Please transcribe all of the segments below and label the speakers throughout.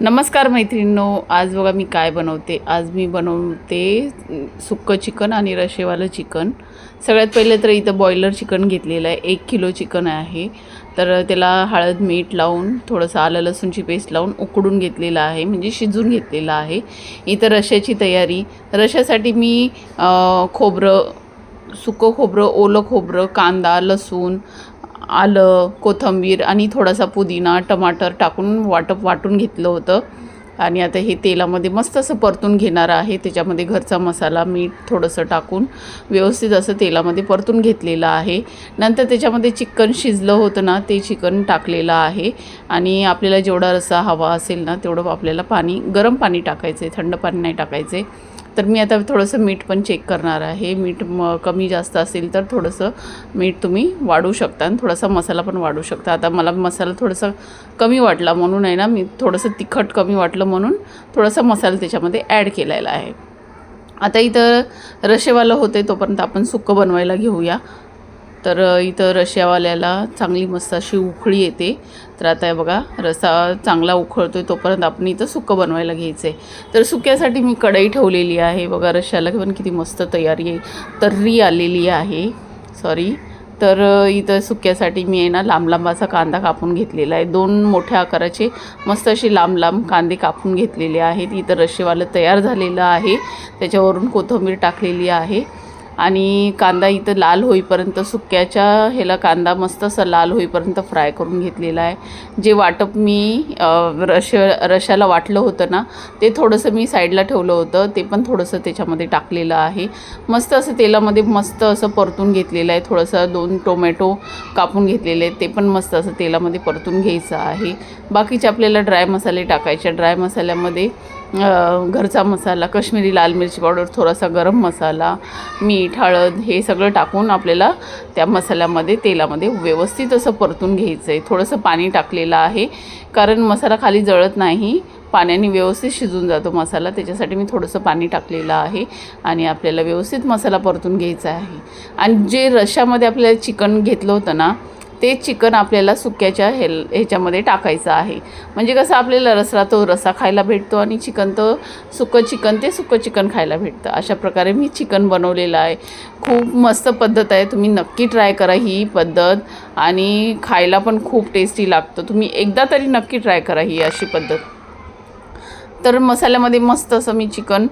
Speaker 1: नमस्कार मैत्रिणींनो, आज बघा मी काय बनवते. आज मी बनवते सुक्कं चिकन आणि रशेवालं चिकन. सगळ्यात पहिले तर इथं बॉयलर चिकन घेतलेलं आहे. 1 किलो चिकन आहे. तर त्याला हळद मीठ लावून थोडंसं आलं लसूणची पेस्ट लावून उकडून घेतलेलं आहे, म्हणजे शिजून घेतलेलं आहे. इथं रश्याची तयारी. रश्यासाठी मी खोबरं, सुकं खोबरं, ओलं खोबरं, कांदा, लसूण, आलं, कोथिंबीर आणि थोडासा पुदिना, टमाटर टाकून वाटून घेतलं होतं. आणि आता हे तेलामध्ये मस्त असं परतून घेणार आहे. त्याच्यामध्ये घरचा मसाला, मीठ थोडंसं टाकून व्यवस्थित असं तेलामध्ये परतून घेतलेलं आहे. नंतर त्याच्यामध्ये चिकन शिजलं होतं ना, ते चिकन टाकलेलं आहे. आणि आपल्याला जेवढा रस्सा हवा असेल ना तेवढं आपल्याला गरम पाणी टाकायचं आहे, थंड पाणी नाही टाकायचे. तर मी आता थोडंसं मीठ पण चेक करणार आहे. मीठ कमी जास्त असेल तर थोडंसं मीठ तुम्ही वाढवू शकता आणि थोडासा मसाला पण वाढवू शकता. आता मला मसाला थोडासा कमी वाटला म्हणून आहे ना, मी थोडंसं तिखट कमी वाटलं म्हणून थोडासा मसाला त्याच्यामध्ये ॲड केलेला आहे. आता इथं रशेवालं होते तोपर्यंत आपण सुक्कं बनवायला घेऊया. तर इथं रश्यावाल्याला चांगली मस्त अशी उकळी येते. तर आता हे बघा रस्सा चांगला उकळतो आहे तोपर्यंत आपण इथं सुक्कं बनवायला घ्यायचं आहे. तर सुक्यासाठी मी कढई ठेवलेली आहे. बघा रश्याला पण किती मस्त तर्री आलेली आहे. तर इथं सुक्यासाठी मी आहे ना लांब लांब असा कांदा कापून घेतलेला आहे. 2 मोठ्या आकाराचे मस्त असे लांब लांब कांदे कापून घेतलेले आहेत. इथं रश्शेवालं तयार झालेलं आहे. त्याच्यावरून कोथिंबीर टाकलेली आहे. आणि कांदा इथं लाल होईपर्यंत सुक्याच्या ह्याला कांदा मस्त असं लाल होईपर्यंत फ्राय करून घेतलेला आहे. जे वाटप मी रश्याला वाटलं होतं ना, ते थोडंसं मी साईडला ठेवलं होतं, ते पण थोडंसं त्याच्यामध्ये टाकलेलं आहे. मस्त असं तेलामध्ये मस्त असं परतून घेतलेलं आहे. थोडंसं 2 टोमॅटो कापून घेतलेले आहेत, ते पण मस्त असं तेलामध्ये परतून घ्यायचं आहे. बाकीचे आपल्याला ड्राय मसाले टाकायचे. ड्राय मसाल्यामध्ये घरचा मसाला, काश्मीरी लाल मिरची पावडर, थोडासा गरम मसाला, मीठ, हळद हे सगळं टाकून आपल्याला त्या मसाल्यामध्ये तेलामध्ये व्यवस्थित असं परतून घ्यायचं आहे. थोडंसं पाणी टाकलेलं आहे कारण मसाला खाली जळत नाही, पाण्याने व्यवस्थित शिजून जातो मसाला. त्याच्यासाठी मी थोडंसं पाणी टाकलेलं आहे आणि आपल्याला व्यवस्थित मसाला परतून घ्यायचा आहे. आणि जे रश्श्यामध्ये आपल्याला चिकन घेतलं होतं ना, ते चिकन आपल्याला सुक्याच्या ह्याच्यामध्ये टाकायचं आहे. म्हणजे कसं आपल्याला रस्सा खायला भेटतो आणि सुक्कं चिकन खायला भेटतं. अशा प्रकारे मी चिकन बनवलेलं आहे. खूप मस्त पद्धत आहे. तुम्ही नक्की ट्राय करा ही पद्धत आणि खायला पण खूप टेस्टी लागतं. तुम्ही एकदा तरी नक्की ट्राय करा ही अशी पद्धत. तर मसाल्यामध्ये मस्त असं मी चिकन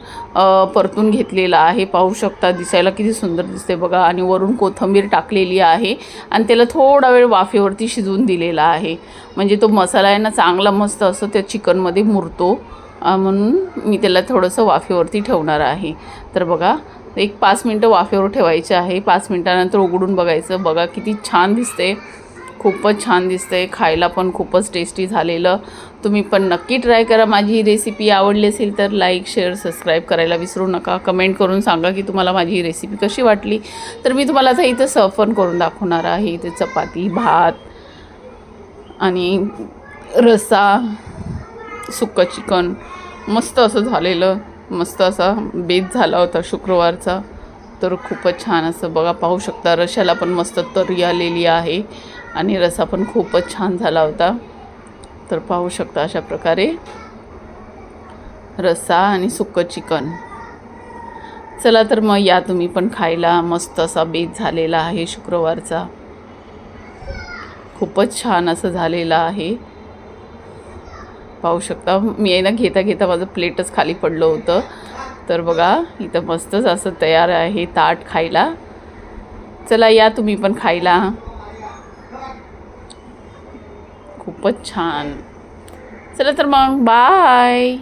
Speaker 1: परतून घेतलेलं आहे. पाहू शकता दिसायला किती सुंदर दिसते बघा. आणि वरून कोथिंबीर टाकलेली आहे आणि त्याला थोडा वेळ वाफेवरती शिजवून दिलेला आहे. म्हणजे तो मसाला आहे ना चांगला मस्त असं त्या चिकनमध्ये मुरतो, म्हणून मी त्याला थोडंसं वाफेवरती ठेवणार आहे. तर बघा 5 मिनटं वाफेवर ठेवायचे आहे. 5 मिनटानंतर उघडून बघायचं. बघा किती छान दिसते, खूपच छान दिसते. खायला पण खूपच टेस्टी झालेलं. तुम्ही पण नक्की ट्राय करा. माझी ही रेसिपी आवडली असेल तर लाईक, शेअर, सबस्क्राईब करायला विसरू नका. कमेंट करून सांगा की तुम्हाला माझी ही रेसिपी कशी वाटली. तर मी तुम्हाला आता इथं सर्व पण करून दाखवणार आहे. इथे चपाती, भात आणि रस्सा, सुक्कं चिकन मस्त असं झालेलं. मस्त असा बेत झाला होता शुक्रवारचा. तर खूपच छान असं बघा, पाहू शकता रश्याला पण मस्त तर्री आलेली आहे आणि रस्सा पण खूपच छान झाला होता. तर पाहू शकता अशा प्रकारे रस्सा आणि सुक्कं चिकन. चला तर मग या तुम्ही पण खायला. मस्त असा बेत झालेला आहे शुक्रवारचा. खूपच छान असं झालेलं आहे. पाहू शकता मी आहे ना घेता घेता माझं प्लेटच खाली पडलं होतं. तर बघा इथं मस्तच असं तयार आहे ताट खायला. चला या तुम्ही पण खायला. खूपच छान. चला तर मग बाय.